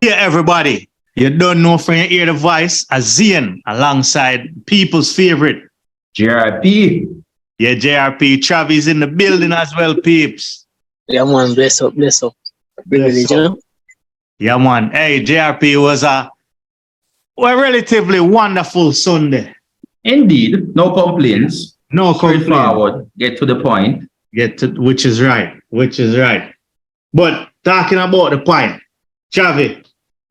Yeah, everybody. You don't know from your ear the voice, Azian alongside people's favorite. JRP. Yeah, JRP. Travis in the building as well, peeps. Yeah, man, bless up, bless up. Privilege, you know? Yeah, man. Hey, JRP was a relatively wonderful Sunday. Indeed, no complaints. No complaints. Straightforward, get to the point. Which is right. But talking about the point, Travis,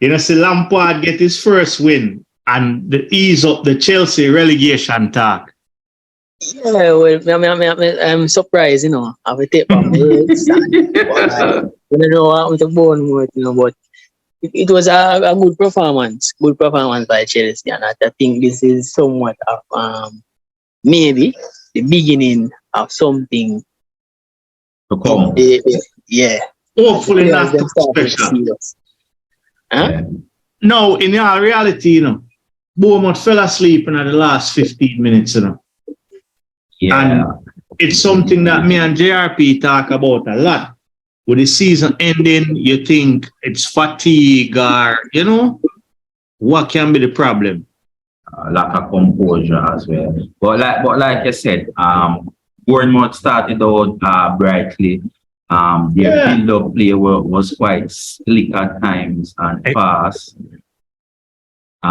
you know, see Lampard get his first win and the ease up the Chelsea relegation talk. Yeah, well, I'm surprised, you know. I will take my words. I don't know what with the Bournemouth, you know, but it was a good performance. Good performance by Chelsea. And I think this is somewhat of maybe the beginning of something To come. Yeah. Hopefully not too special. Huh? Yeah. No, in all reality, you know, Bournemouth fell asleep in the last 15 minutes, you know. Yeah. And it's something that me and JRP talk about a lot. With the season ending, you think it's fatigue or, you know, what can be the problem? Lack of composure as well. But like you said, Bournemouth started out brightly. Their build-up play was quite slick at times and fast.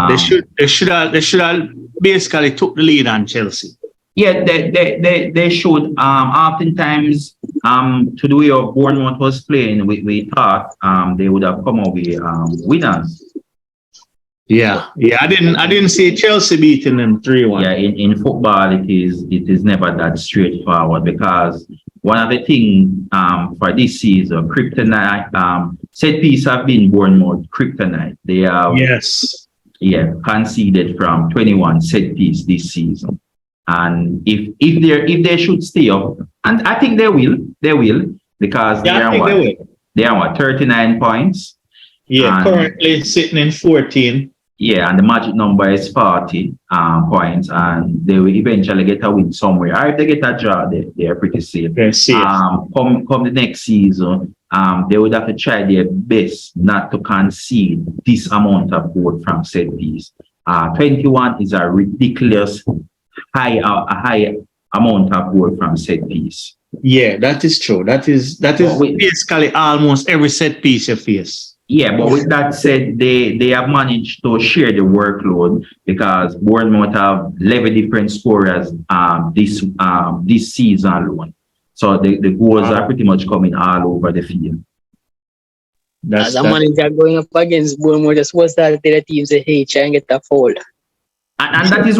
They should have basically took the lead on Chelsea. Yeah, they should. Oftentimes, to the way of Bournemouth was playing, we thought they would have come away winners. Yeah. I didn't see Chelsea beating them 3-1. Yeah, in football, it is never that straightforward because one of the things for this season, kryptonite, set piece have been Bournemouth kryptonite. They have conceded from 21 set piece this season. And if they should stay up, and I think they will because they are what 39 points. Yeah, currently sitting in 14. Yeah, and the magic number is 40 points, and they will eventually get a win somewhere. Or if they get a draw, they are pretty safe. They're safe. Come the next season, they would have to try their best not to concede this amount of goal from set piece. 21 is a ridiculous high amount of goal from set piece. Yeah, that is true. That is basically almost every set piece you face. Yeah, but with that said, they have managed to share the workload because Bournemouth have 11 different scorers this season alone. So the goals are pretty much coming all over the field. As a manager going up against Bournemouth, just was that the team say, hey, try and get that foul. And that is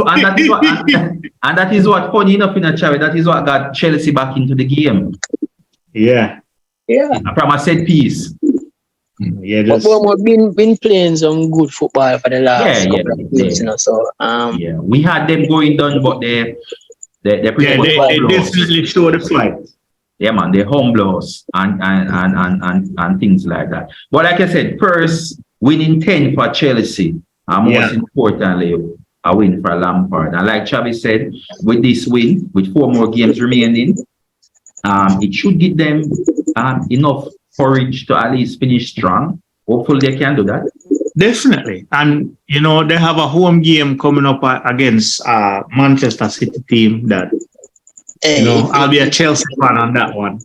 what funny enough in a chat, that is what got Chelsea back into the game. Yeah. From a set piece. Yeah, but Bournemouth been playing some good football for the last couple of years, you know. So we had them going down, but they definitely showed the fight. Yeah, man, they humble us and things like that. But like I said, first winning 10 for Chelsea, most importantly, a win for Lampard. And like Travis said, with this win, with 4 more games remaining, it should give them enough courage to at least finish strong. Hopefully they can do that. Definitely. And, you know, they have a home game coming up against Manchester City team that, you know, I'll be a Chelsea fan on that one.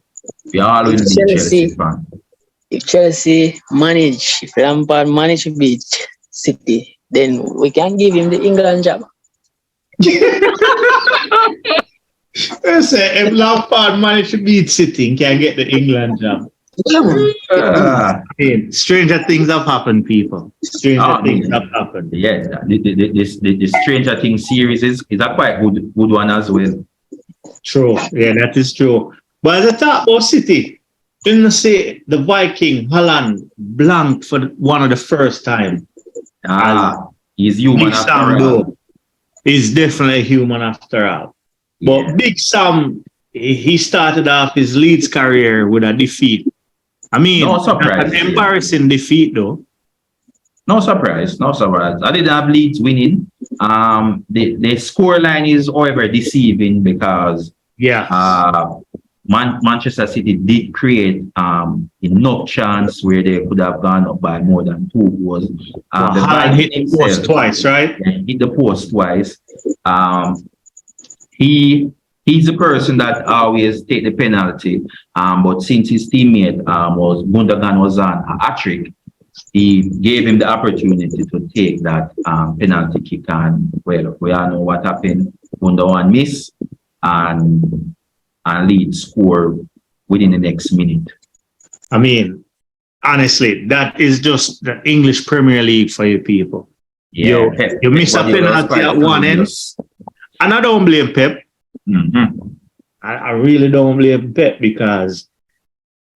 We always be Chelsea fan. If Lampard manage to beat City, then we can give him the England job. If Lampard manage to beat City, he can get the England job. Stranger things have happened, people. Stranger things have happened. Yeah, the Stranger Things series is a quite good one as well. True. Yeah, that is true. But as I talk about City, didn't say the Viking Holland blanked for one of the first time. He's human after all. He's definitely human after all. But Big Sam, he started off his Leeds career with a defeat. I mean, No surprise. an embarrassing defeat though. No surprise. I didn't have Leeds winning. The score line is, however, deceiving because Manchester City did create enough chance where they could have gone up by more than 2 goals. Haaland hit the post twice, right? Hit the post twice. He's the person that always take the penalty. But since his teammate Gundogan was on a hat-trick, he gave him the opportunity to take that penalty kick. And well, we all know what happened. Gundogan missed and Leeds score within the next minute. I mean, honestly, that is just the English Premier League for you people. Yeah, you miss a penalty at one end, and I don't blame Pep. I really don't blame Pep because,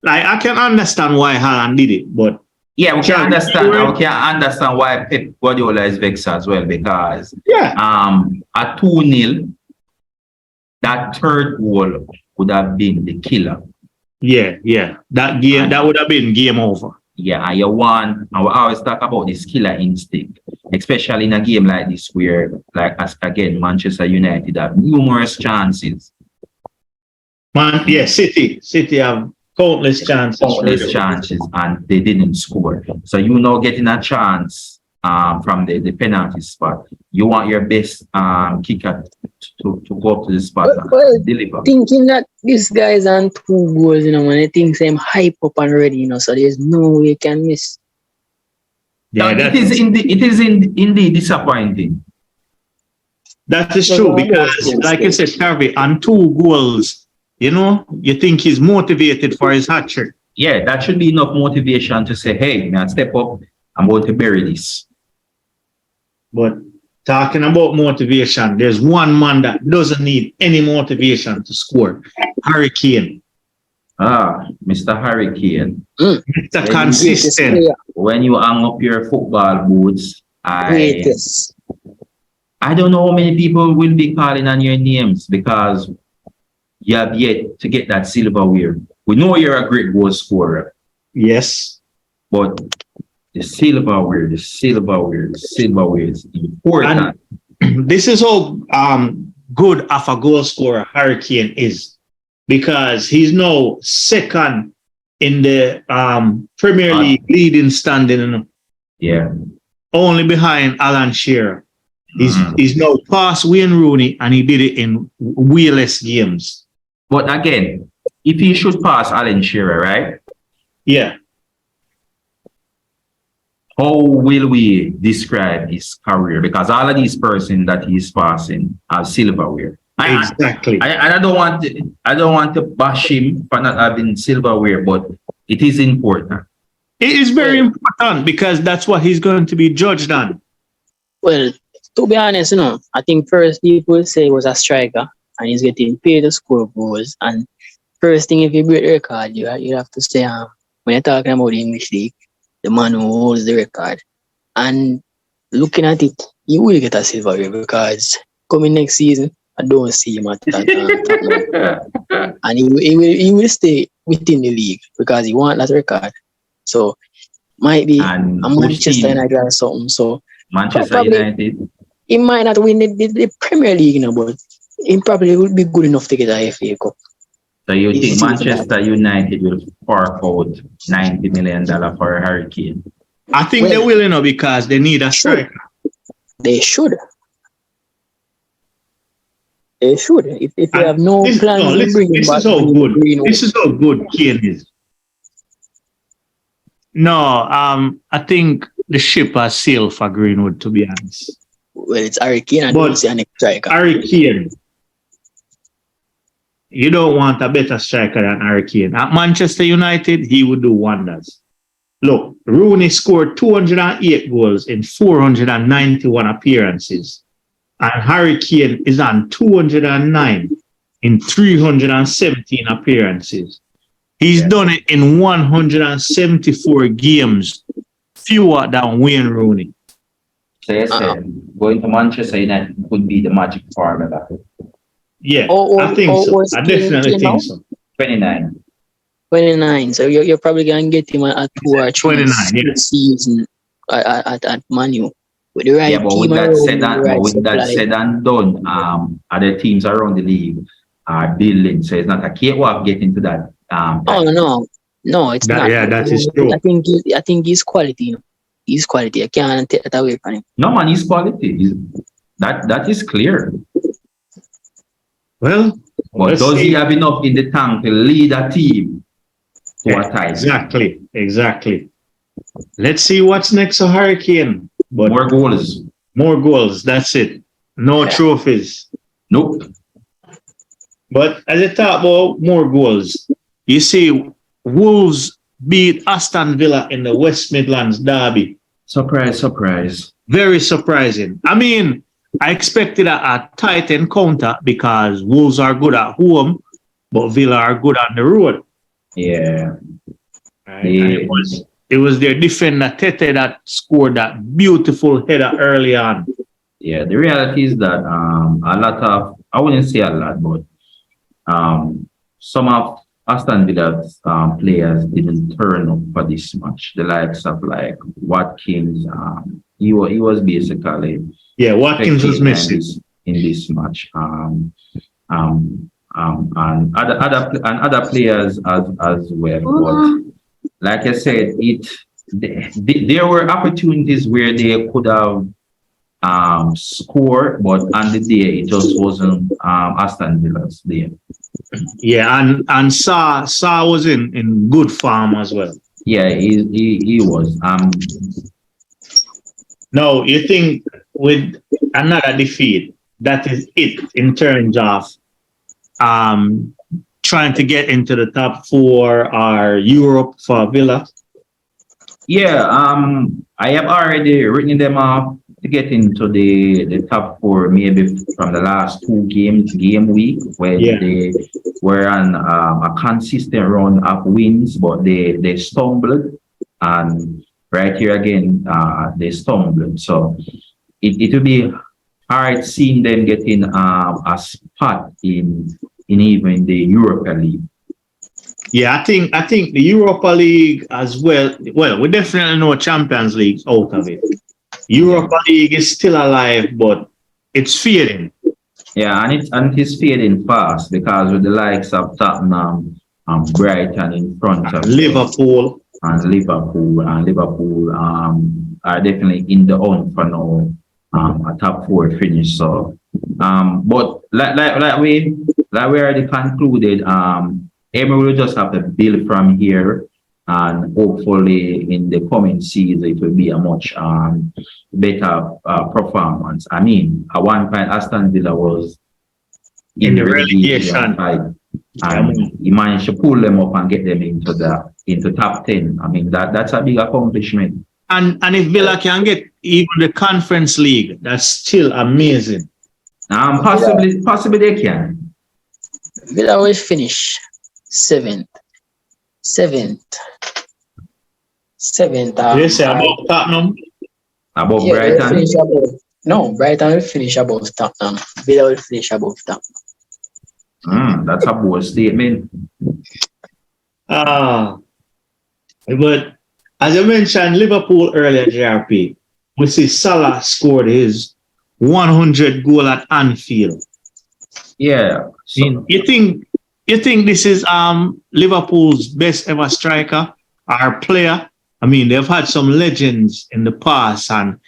like, I can understand why Haaland did it, but yeah, we can understand why Pep Guardiola is vexed as well because at 2-0, that third goal would have been the killer. Yeah. That would have been game over. Yeah, and I always talk about this killer instinct, especially in a game like this where, like, again, Manchester United have numerous chances. City have countless chances. And they didn't score. So getting a chance from the penalty spot, you want your best kicker to go up to the spot and deliver. Thinking that this guy's on 2 goals, when they think him hype up and ready, so there's no way he can miss. Yeah, it is indeed disappointing. That is true because, like I said, Harvey, on 2 goals, you think he's motivated for his hat trick. Yeah, that should be enough motivation to say, hey, man, step up, I'm going to bury this. But talking about motivation, there's one man that doesn't need any motivation to score. Harry Kane. Mr. Harry Kane. Mr. Consistent. When you hang up your football boots, I don't know how many people will be calling on your names because you have yet to get that silverware. We know you're a great goal scorer. Yes. But the silverware is important. And this is how good of a goal scorer Harry Kane is because he's now second in the Premier League leading standing. Yeah. Only behind Alan Shearer. He's now past Wayne Rooney and he did it in winless games. But again, if he should pass Alan Shearer, right? Yeah. How will we describe his career? Because all of these persons that he's passing have silverware. Exactly. I don't want to bash him for not having silverware, but it is important. It is very important because that's what he's going to be judged on. Well, to be honest, I think first people say he was a striker and he's getting paid to score goals. And first thing, if you break the record, you have to say, when you're talking about the English League, the man who holds the record. And looking at it, you will get a silverware because coming next season, I don't see him at that top. And he will stay within the league because he wants that record. So might be a Manchester United or something. So Manchester United. He might not win the Premier League, but he probably would be good enough to get a FA Cup. So you think Manchester United will fork out $90 million for a Harry Kane? I think they will, because they need a striker. They should. If they have no plans to bring him back. This is how good Kane is. No, I think the ship has sailed for Greenwood, to be honest. Well, it's Harry Kane. I don't see any striker. Harry Kane. You don't want a better striker than Harry Kane. At Manchester United, he would do wonders. Look, Rooney scored 208 goals in 491 appearances. And Harry Kane is on 209 in 317 appearances. He's done it in 174 games, fewer than Wayne Rooney. So you said going to Manchester United could be the magic formula. Yeah, Or I think so. I definitely think so. 29. 29. So you're probably gonna get him a 2 or 3 29, yeah. season at Manu with the right Yeah, but team with that around said him, the and but right with that supply. said and done, other teams around the league are building, so it's not a cakewalk getting to that Oh time. no, it's not. That is true. I think he's quality. He's quality. I can't take that away from him. No man, his quality is that is clear. Well, But let's does he see. have enough in the tank to lead a team to a title? Exactly. Let's see what's next for Hurricane. But More goals. more goals. That's it. No trophies. Nope. But as I talk about more goals, you see, Wolves beat Aston Villa in the West Midlands derby. Surprise. Very surprising. I mean, I expected a tight encounter because Wolves are good at home, but Villa are good on the road. Yeah. Right? And it was their defender Tete that scored that beautiful header early on. Yeah. The reality is that a lot of, I wouldn't say a lot, but some of Aston Villa's players didn't turn up for this match. The likes of like Watkins, he was basically Watkins was missing in this match. And other players as well. But like I said, there were opportunities where they could have scored, but on the day it just wasn't Aston Villa's day. Yeah, and Salah was in good form as well. Yeah, he was. No, you think with another defeat, that is it in terms of trying to get into the top 4 or Europe for Villa? Yeah, I have already written them off to get into the top 4, maybe from the last 2 game week, where they were on a consistent run of wins, but they stumbled, and right here again they stumbled. So it will be hard seeing them getting a spot in even the Europa League. Yeah, I think the Europa League as well. Well, we definitely know Champions League's out of it. Europa League is still alive, but it's fading. Yeah, and it's fading fast because with the likes of Tottenham and Brighton in front of Liverpool are definitely in the hunt for now a top 4 finish. So but like we already concluded, Emery will just have to build from here, and hopefully in the coming season it will be a much better performance. I mean, at one point Aston Villa was in the relegation fight, and he managed to pull them up and get them into top 10. I mean, that's a big accomplishment. And if Villa can get even the Conference League, that's still amazing. Possibly they can. Villa will finish 7th. You say about Tottenham? About Brighton? Brighton will finish above Tottenham. Villa will finish above Tottenham. That's a bold statement. But as I mentioned, Liverpool earlier, JRP, we see Salah scored his 100 goal at Anfield. Yeah. So, you think this is Liverpool's best ever striker or player? I mean, they've had some legends in the past and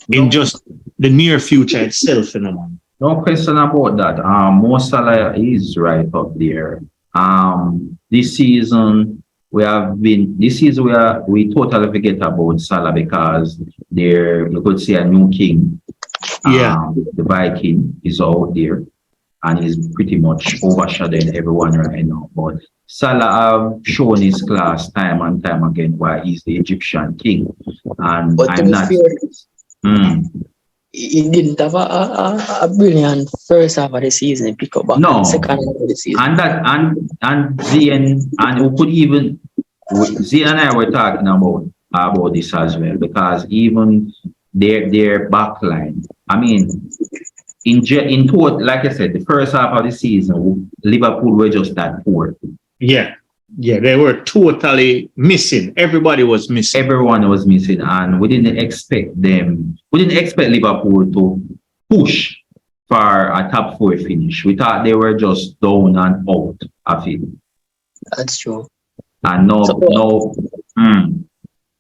in just the near future itself, you know. No question about that. Mo Salah is right up there. This season we totally forget about Salah because you could say a new king. The Viking is out there and he's pretty much overshadowing everyone right now. But Salah have shown his class time and time again why he's the Egyptian king. And but I'm not he didn't have a brilliant first half of the season. He picked up back in the second half of the season. And Zian, and who could even Zian and I were talking about this as well, because even their back line, I mean, in total, like I said, the first half of the season, Liverpool were just that poor. Yeah. Yeah, they were totally missing. Everybody was missing. Everyone was missing, and we didn't expect Liverpool to push for a top 4 finish. We thought they were just down and out of it. That's true. And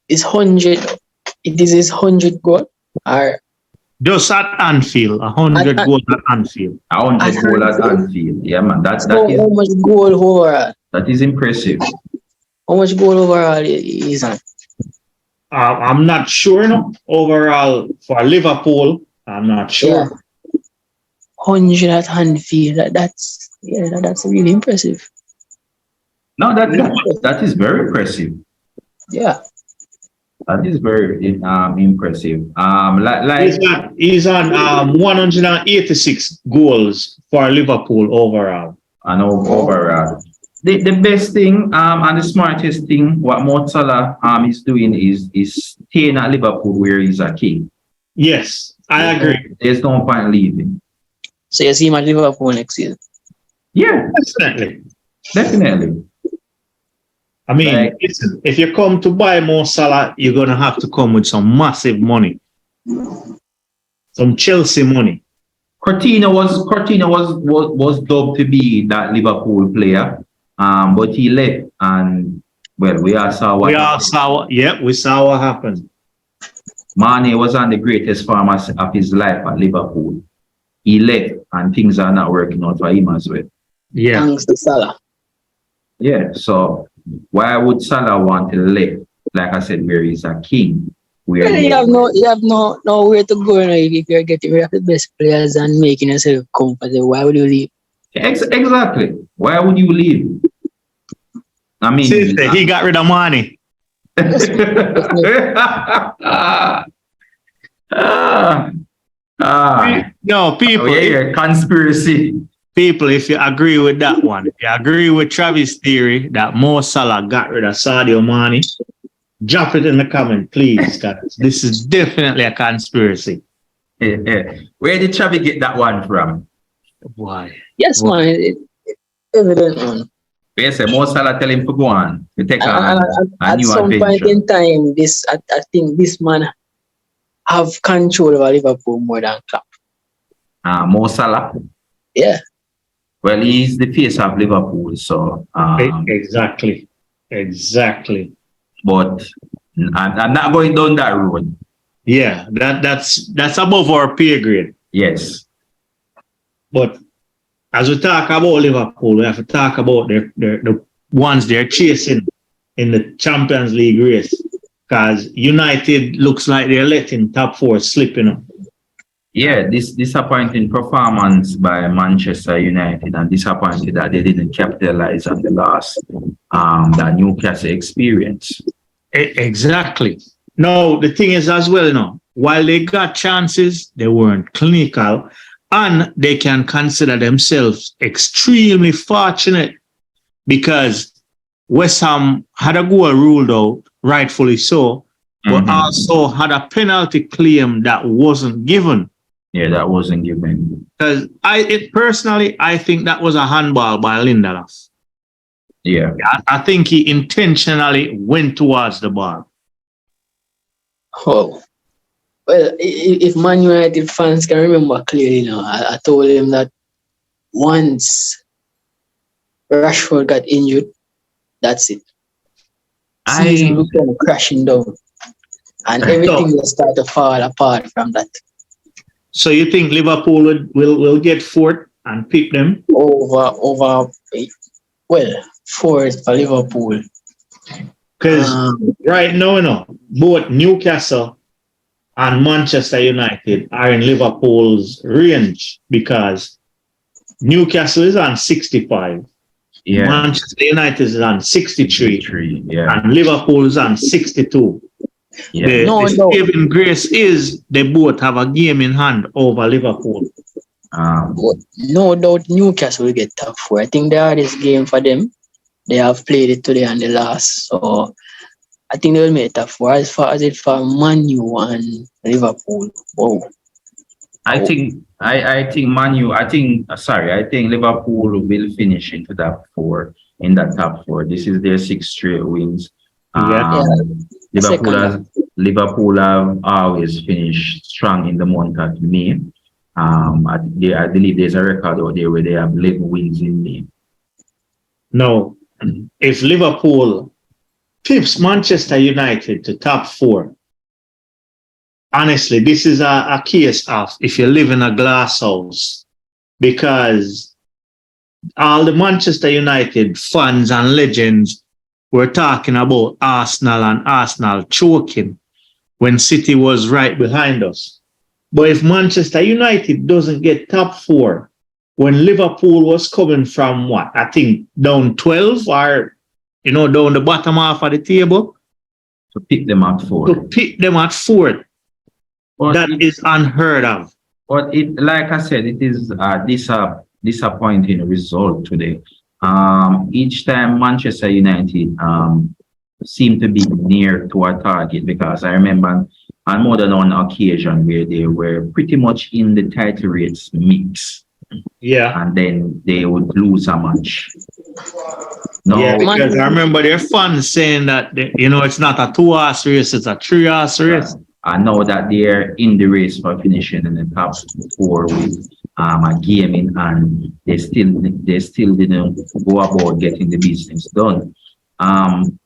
Is 100, it is his 100 goal? Or Just at Anfield, 100 goals at Anfield. 100 goal at Anfield. Yeah, man. How much goal overall? That is impressive. How much goal overall is on? I'm not sure, no. Overall, for Liverpool, I'm not sure. Yeah. 100 at Anfield. That's really impressive. No, that is very impressive. Yeah. That is very impressive. He's on 186 goals for Liverpool overall. And overall. The best thing and the smartest thing what Mo Salah is doing is staying at Liverpool where he's a king. Yes, I agree. There's no point leaving. So you see him at Liverpool next season? Yeah, definitely. I mean, listen, if you come to buy Mo Salah, you're gonna have to come with some massive money, some Chelsea money. Coutinho was dubbed to be that Liverpool player, but he left, and well, we all saw what we saw what happened. Mane was on the greatest form of his life at Liverpool. He left, and things are not working out for him as well. Yeah, thanks to Salah. Yeah, so why would Salah want to leave? Like I said, where he's a king. You have nowhere to go now if you're getting rid of the best players and making yourself comfortable. Why would you leave? Exactly. Why would you leave? I mean, he got rid of money. No, people. Conspiracy. People, if you agree with that one, if you agree with Travis' theory that Mo Salah got rid of Sadio Mane, drop it in the comment, please, guys. This is definitely a conspiracy. Where did Travis get that one from? Why? Yes, man. It's evident, man. Yes, Mo Salah tell him to go on. To take at some point in time, I think this man have control over Liverpool more than Klopp. Mo Salah? Yeah. Well, he's the face of Liverpool, so exactly. But I'm not going down that road. Yeah, that's above our pay grade. Yes. But as we talk about Liverpool, we have to talk about the ones they're chasing in the Champions League race. Because United looks like they're letting top 4 slip, Yeah, this disappointing performance by Manchester United, and disappointed that they didn't capitalize on the loss that Newcastle experienced. Exactly. No, the thing is as well, while they got chances, they weren't clinical, and they can consider themselves extremely fortunate because West Ham had a goal ruled out, rightfully so, but also had a penalty claim that wasn't given. Yeah, that wasn't given. Because I think that was a handball by Lindelof. Yeah. I think he intentionally went towards the ball. Oh. Well, if Man United fans can remember clearly, I told him that once Rashford got injured, that's it. Season looked like crashing down. And everything will start to fall apart from that. So you think Liverpool will get fourth and pick them? Fourth for Liverpool. Because right now, both Newcastle and Manchester United are in Liverpool's range because Newcastle is on 65. Yeah. Manchester United is on 63. Yeah. And Liverpool is on 62. Yeah. The saving grace is they both have a game in hand over Liverpool. No doubt Newcastle will get top 4. I think the hardest game for them. They have played it today and the last. So I think they will make top 4. As far as it for Man U and Liverpool. Whoa. I think I think I think Liverpool will finish into that top four. This is their 6 straight wins. Yeah. Liverpool Second. Liverpool have always finished strong in the month of May. I believe there's a record out there where they have 11 wins in May. No, if Liverpool pips Manchester United to top four, honestly, this is a case of if you live in a glass house, because all the Manchester United fans and legends were talking about Arsenal and Arsenal choking when City was right behind us. But if Manchester United doesn't get top four, when Liverpool was coming from what? I think down 12 or, down the bottom half of the table. To pick them at fourth. That is unheard of. But like I said, it is disappointing result today. Each time Manchester United seem to be near to a target, because I remember on more than one occasion where they were pretty much in the title race mix. Yeah. And then they would lose a match. No, yeah, because I remember their fans saying that, it's not a 2-horse race, it's a 3-horse race. I know that they're in the race for finishing in the top four with a game in hand. They still didn't go about getting the business done.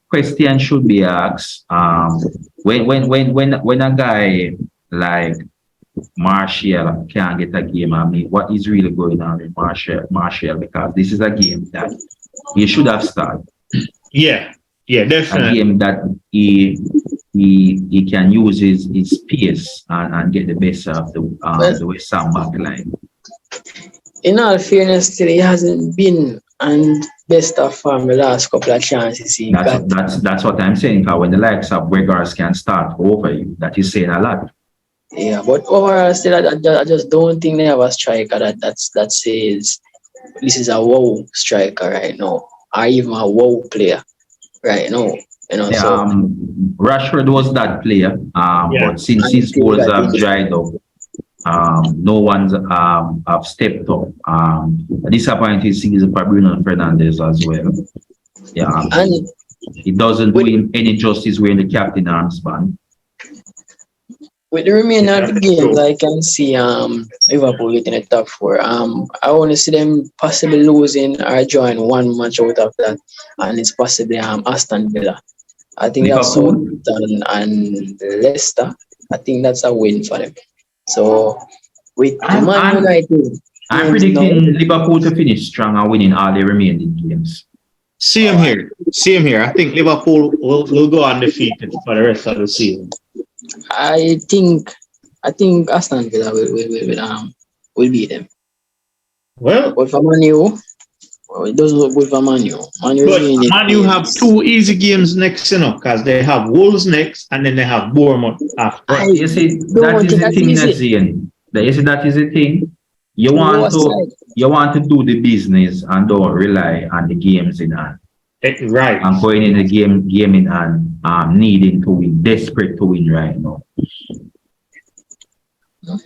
Question should be asked, when a guy like Martial can't get a game, I mean, what is really going on with Martial? Because this is a game that he should have started. Yeah, definitely. A game that he can use his pace and get the best of the West Ham back line. In all fairness, he hasn't been and best of form the last couple of chances he got. That's what I'm saying. Because when the likes of Weghorst can start over you, that is saying a lot. Yeah, but overall, still, I just don't think they have a striker that says this is a wow striker right now, or even a wow player right now. Rashford was that player, but since his goals have dried up, no one's have stepped up. A disappointing season for Bruno Fernandes as well. Yeah, and it doesn't do him any justice wearing the captain armband. With the remainder of the games, I can see Liverpool getting the top four. I want to see them possibly losing or drawing one match out of that, and it's possibly Aston Villa. I think that's Southampton and Leicester. I think that's a win for them. So with Man United, I'm predicting Liverpool to finish strong and winning all the remaining games. Same here. I think Liverpool will go undefeated for the rest of the season. I think Aston Villa will beat them. Well, but for Man U, it doesn't look good for Man U. Man U have 2 easy games next, because they have Wolves next and then they have Bournemouth after. You see, that is the thing, Nazian. You see, that is the thing. You want to do the business and don't rely on the games in hand. Right. And going in the game in hand, needing to win, desperate to win right now.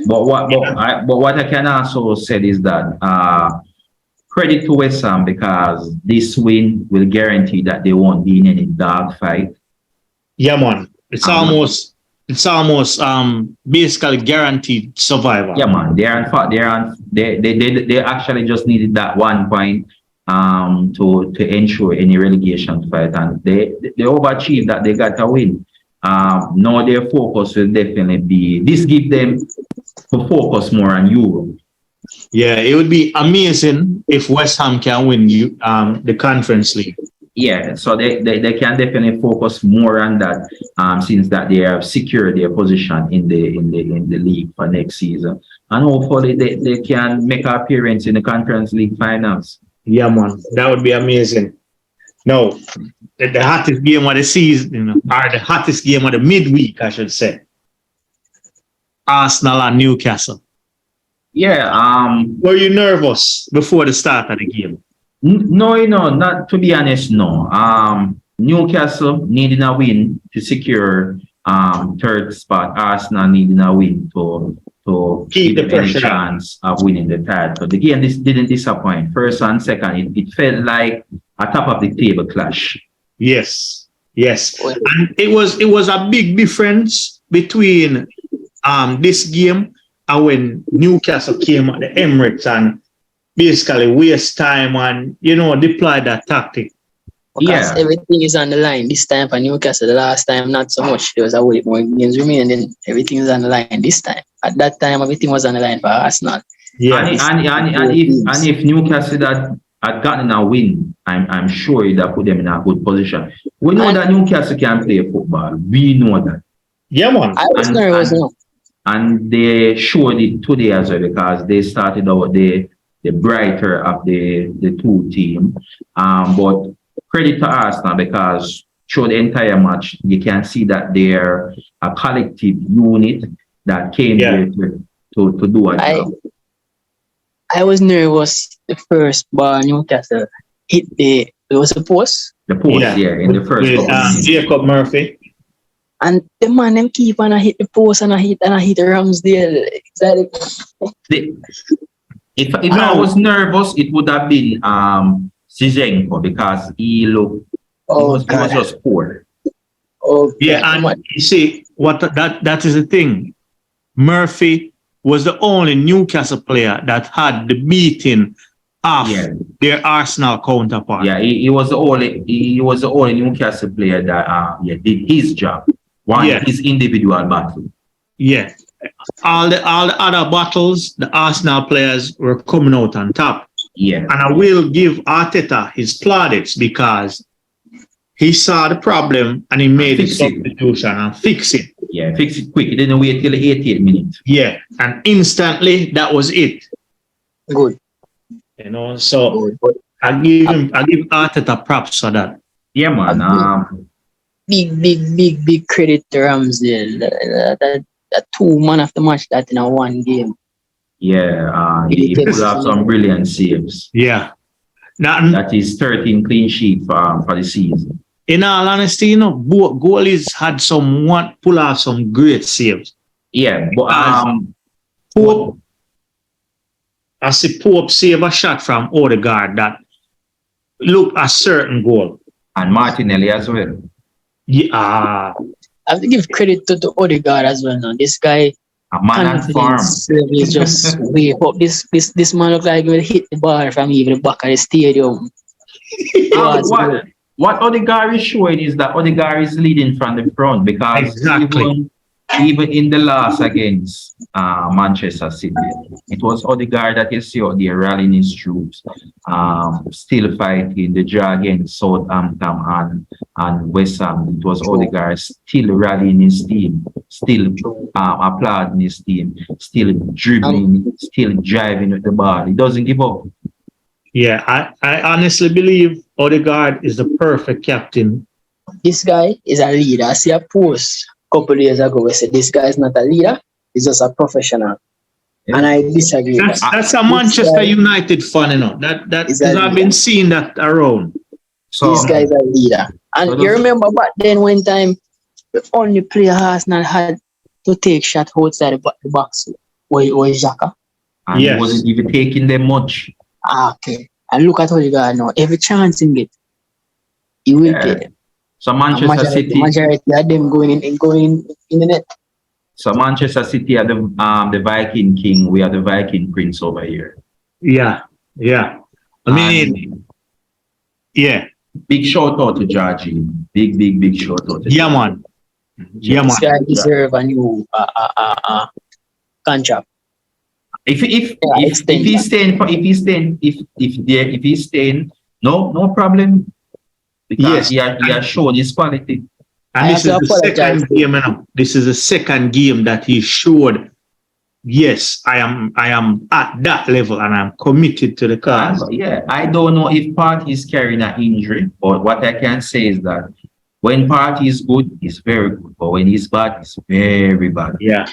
But what I can also say is that credit to West Ham, because this win will guarantee that they won't be in any dog fight. Yeah, man. It's almost basically guaranteed survival. Yeah, man. They actually just needed that 1 point to ensure any relegation fight, and they overachieved that. They got a win. Now their focus will definitely be this. Give them to focus more on Europe. Yeah, it would be amazing if West Ham can win the Conference League. Yeah, so they can definitely focus more on that, since that they have secured their position in the league for next season, and hopefully they can make an appearance in the Conference League finals. Yeah, man, that would be amazing. No, the hottest game of the season, or the hottest game of the midweek, I should say. Arsenal and Newcastle. Yeah. Were you nervous before the start of the game? No, not to be honest, no. Newcastle needing a win to secure third spot. Arsenal needing a win to to Keep give the them any pressure up. chance of winning the title. The game didn't disappoint. First and second, it felt like a top of the table clash. Yes. Well, And it was a big difference between this game and when Newcastle came at the Emirates and basically waste time and deploy that tactic. because everything is on the line this time for Newcastle. The last time, not so much. There was a way more games remaining, and everything is on the line this time. At that time, everything was on the line for Arsenal. Yeah. And if Newcastle had gotten a win, I'm sure it would put them in a good position. We know that Newcastle can play football. We know that. Yeah, man. I was nervous now. And they showed it today as well because they started out the brighter of the two team. But credit to Arsenal because through the entire match, you can see that they're a collective unit that came there to do a job. I was nervous the first ball Newcastle hit it was a post. The post, in the first with, Jacob Murphy. And the man them keep on hit the post and I hit Ramsdale. If I was nervous, it would have been Zinchenko because he was just poor. Oh, yeah, and you see what that is the thing. Murphy was the only Newcastle player that had the beating of their Arsenal counterpart. Yeah, he was the only Newcastle player that did his job. His individual battle. Yeah. All the other battles, the Arsenal players were coming out on top. Yeah. And I will give Arteta his plaudits because he saw the problem and he made the substitution and fix it. Yeah, fix it quick. He didn't wait till the 88th minute. Yeah. And instantly that was it. Good. So I give Arteta props for that. Yeah, man. Big credit to Ramsdale. That 2 man of the match that in a one game. Yeah, he could have some brilliant saves. Yeah. That is 13 clean sheet for the season. In all honesty, both goalies had pull off some great saves. Yeah, but Pope, I see Pope save a shot from Odegaard that looked a certain goal. And Martinelli as well. Yeah. I have to give credit to the Odegaard as well now. This guy, a man at farm. Is just way up. This man look like he will hit the ball from even the back of the stadium. What Odegaard is showing is that Odegaard is leading from the front because even in the loss against Manchester City, it was Odegaard that you see out there rallying his troops, still fighting the draw against Southampton and West Ham. It was Odegaard still rallying his team, still applauding his team, still dribbling, still driving with the ball. He doesn't give up. Yeah, I honestly believe Odegaard is the perfect captain. This guy is a leader. I see a post couple of years ago, we said this guy is not a leader, he's just a professional. Yeah. And I disagree. That's a Manchester United fan, because I've been seeing that around. So this guy is a leader. And you remember back then one time the only player Arsenal had to take shot outside the box was Xhaka. And he wasn't even taking them much. Okay. And look at Odegaard now. Every chance he get, he will get. So Manchester City, majority of them going in the net. So Manchester City are the Viking King. We are the Viking Prince over here. Yeah. I mean, Big shout out to Georgie. Big shout out. Man. This guy deserve a new contract. If he's staying, no problem. Because he has shown his quality. And this is the second game, This is the second game that he showed. Yes, I am at that level and I'm committed to the cause. I don't know if Partey is carrying an injury, but what I can say is that when Partey is good, he's very good. But when he's bad, he's very bad. Yeah.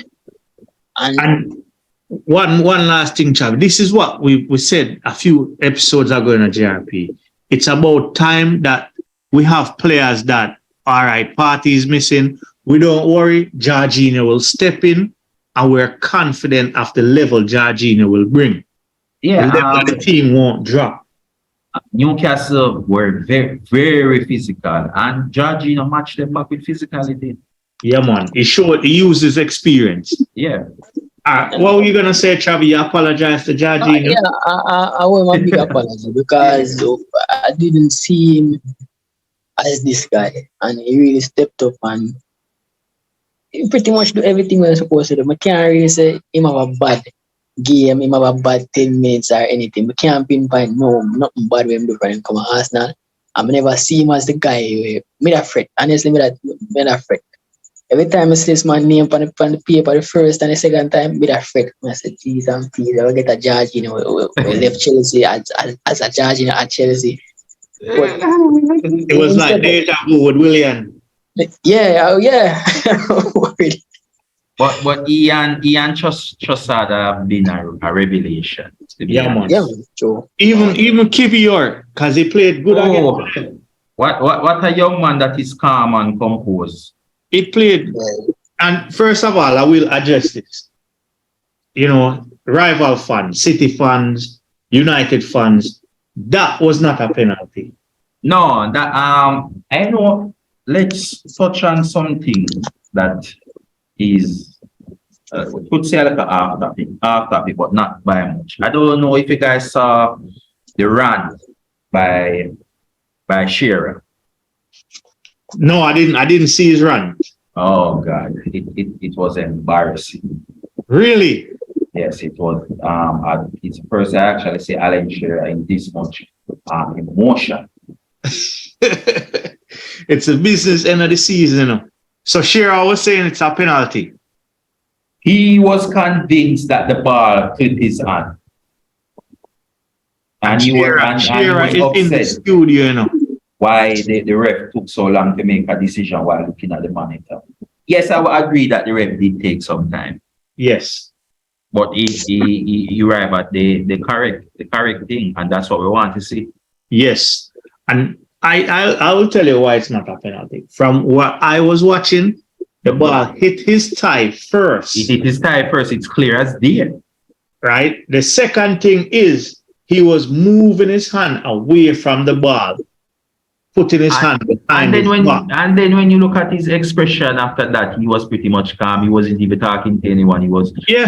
And one last thing, Chav. This is what we said a few episodes ago in a JRP. It's about time that we have players that, all right, Partey is missing. We don't worry. Jorginho will step in and we're confident of the level Jorginho will bring. Yeah, The level of the team won't drop. Newcastle were very, very physical, and Jorginho matched them back with physicality. Yeah, man. He used his experience. Yeah. What were you gonna say, Chavi? You apologize to Jorginho? I want a big apology because I didn't see him as this guy, and he really stepped up and he pretty much do everything we're supposed to do. I can't really say him have a bad game, him have a bad 10 minutes or anything. We can't pinpoint nothing bad when him do for him come to Arsenal. I never see him as the guy me that fret. Honestly, me that fret. Every time I see this man name on the paper the first and the second time, me that fret. I said, please and please, I will get a judge, we left Chelsea as a judge at Chelsea. But it was like deja vu with Willian. Yeah. But Ian Trossard have been a revelation. Yeah, man. Yeah, true. Even Kivior, because he played good again. What a young man that is calm and composed. He played, and first of all, I will address this. Rival fans, City fans, United fans, that was not a penalty. No, that I know. Let's touch on something that is could say like half topic, but not by much. I don't know if you guys saw the rant by Shearer. No, I didn't see his run. Oh God, it was embarrassing. Really? Yes, it was. It's the first I actually see Alan Shearer in this much emotion. It's a business end of the season. So Shearer was saying it's a penalty. He was convinced that the ball hit his hand. And Shearer is in the studio, why the ref took so long to make a decision while looking at the monitor. Yes, I would agree that the ref did take some time. Yes. But he arrived at the correct thing, and that's what we want to see. Yes. And I will tell you why it's not a penalty. From what I was watching, the ball hit his thigh first. It hit his thigh first, it's clear as day. Right? The second thing is he was moving his hand away from the ball, putting his hand behind his back. And then when you look at his expression after that, he was pretty much calm. He wasn't even talking to anyone. He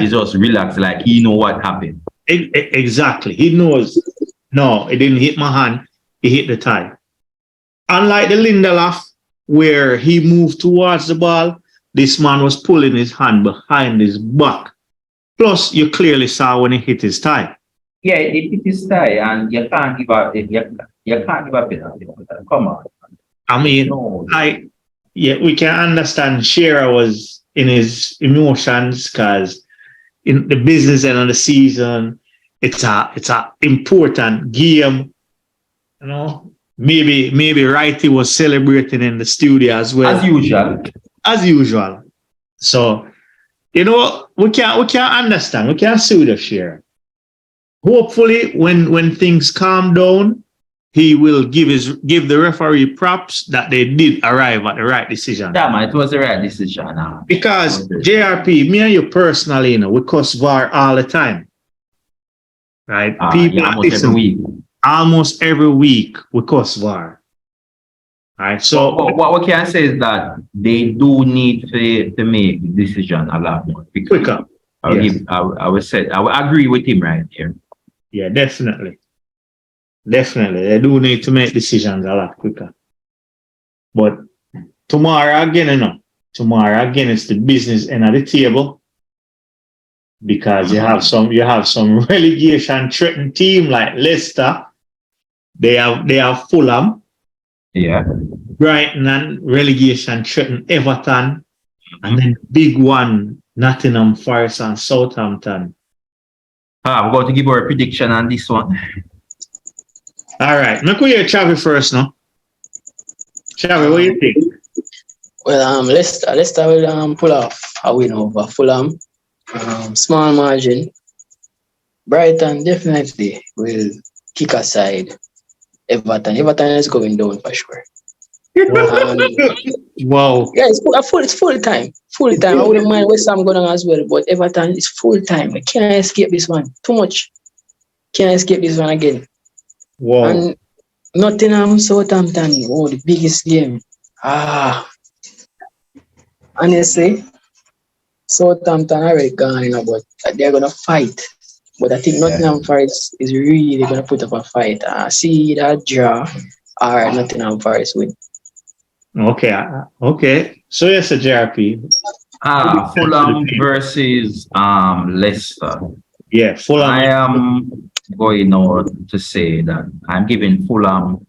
just relaxed, like he know what happened. Exactly. He knows. No, it didn't hit my hand. It hit the thigh. Unlike the Lindelof, where he moved towards the ball, this man was pulling his hand behind his back. Plus, you clearly saw when he hit his thigh. Yeah, it hit his thigh, and you can't give up. You can't give up penalty. Come on. I mean, we can understand Shearer was in his emotions because in the business end of the season, it's a important game. Maybe Wrighty was celebrating in the studio as well. As usual. So, we can't understand. We can't sue the Shearer. Hopefully, when things calm down, he will give the referee props that they did arrive at the right decision. Yeah, man, it was the right decision. Because JRP, me and you personally, we cuss VAR all the time. Right? People almost every week we cuss VAR. Right? So what we can say is that they do need to make the decision a lot more quicker. I will agree with him right here. Yeah, definitely. Definitely. They do need to make decisions a lot quicker. But tomorrow again, it's the business end of the table. Because you have some relegation threatened team like Leicester. They have Fulham. Yeah. Brighton and relegation threatened Everton. And then big one, Nottingham Forest and Southampton. We're going to give our prediction on this one. All right. Look at Chavi first now. Chavi, what do you think? Well, Leicester will pull off a win over Fulham. Small margin. Brighton definitely will kick aside Everton. Everton is going down for sure. Wow. Yeah, it's full time. Full time. I wouldn't mind West Ham going on as well, but Everton is full time. I can't escape this one. Too much. Can't escape this one again. Wow. And Nottingham, Southampton, the biggest game. Honestly, Southampton already gone, but they're gonna fight. But I think Nottingham Forest is really gonna put up a fight. See that draw or Nottingham Forest win. Okay. Okay. So yes, a JRP. Fulham versus Leicester. Yeah, Fulham. I am going out to say that I'm giving Fulham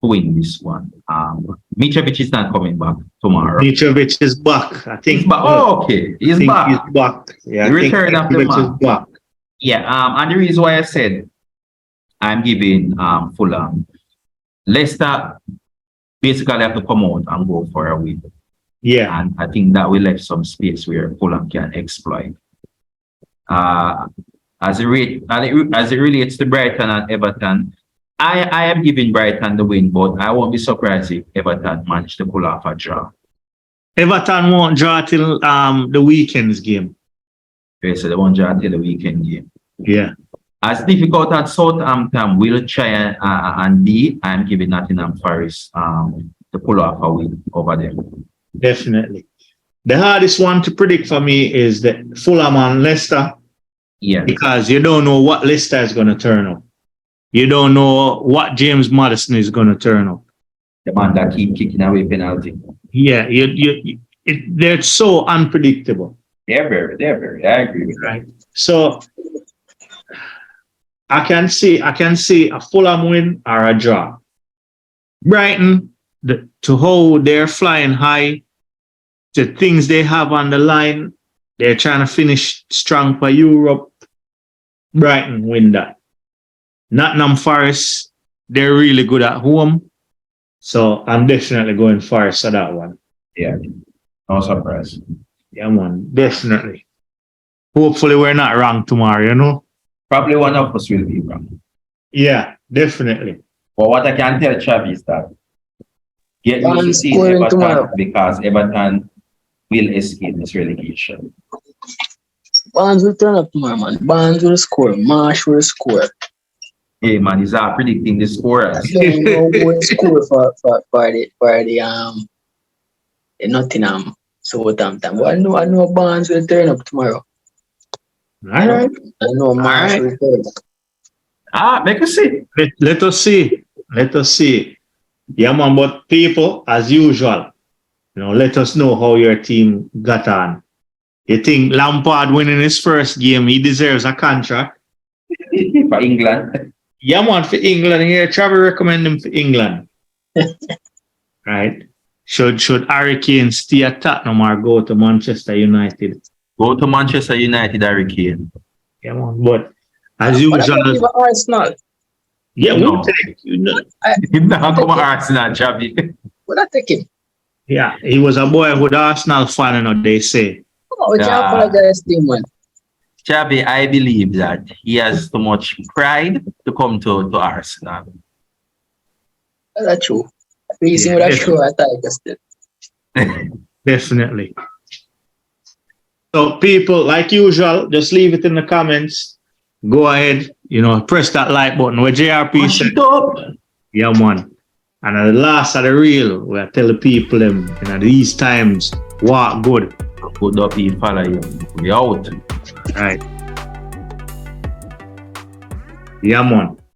to win this one. Mitrovic is not coming back tomorrow. Mitrovic is back. I think. He's back. Oh, okay. He's back. He's back. Yeah, The return of the Mitrovic man. is back. Yeah. And the reason why I said I'm giving Fulham, Leicester basically have to come out and go for a win. Yeah. And I think that will left some space where Fulham can exploit. As it relates to Brighton and Everton, I am giving Brighton the win, but I won't be surprised if Everton manage to pull off a draw. Everton won't draw till the weekend's game. Okay, so they won't draw till the weekend game. Yeah. As difficult as Southampton will try and be, I'm giving Nottingham Forest to pull off a win over them. Definitely. The hardest one to predict for me is the Fulham and Leicester. Yeah. Because you don't know what Leicester is going to turn up. You don't know what James Maddison is going to turn up. The man that keep kicking away penalty. Yeah, they're so unpredictable. They're very. I agree with that. Right. So I can see a Fulham win or a draw. Brighton, to how they're flying high, the things they have on the line, they're trying to finish strong for Europe. Brighton win that. Nottingham Forest, they're really good at home. So I'm definitely going Forest for that one. Yeah. No surprise. Yeah, man, definitely. Hopefully we're not wrong tomorrow, you know? Probably one of us will be wrong. Yeah, definitely. But what I can tell Chavi is that get used to seeing scoring Everton tomorrow. because Everton will escape this relegation. Barnes will turn up tomorrow, man. Barnes will score. Marsh will score. Hey man, he's predicting the scorers. I don't know who will score for the Nottingham Southampton. But I know Barnes will turn up tomorrow. All right. I know Marsh will turn up. Make us see. Let us see. Let us see. Yeah, man, but people, as usual, let us know how your team got on. You think Lampard winning his first game, he deserves a contract? For England. Yeah, man, for England here. Travel recommend him for England. Right? Should Harry Kane stay at Tottenham or go to Manchester United? Go to Manchester United, Harry Kane. Yeah, man, but as usual. Arsenal. Yeah, No. we'll take He's not come to Arsenal, Chavi. Would I take him? Yeah, he was a boyhood Arsenal fan, they say. Oh, you apologize to him, man. Chavi, I believe that he has too much pride to come to Arsenal. That's true. Reason with a show, I thought I just did. Definitely. So people, like usual, just leave it in the comments. Go ahead, press that like button where JRP Push said. it up. Yeah, man. And at the last of the reel, we tell the people them, these times, walk good. Good up, he follow you. We out. Right. Yeah, man.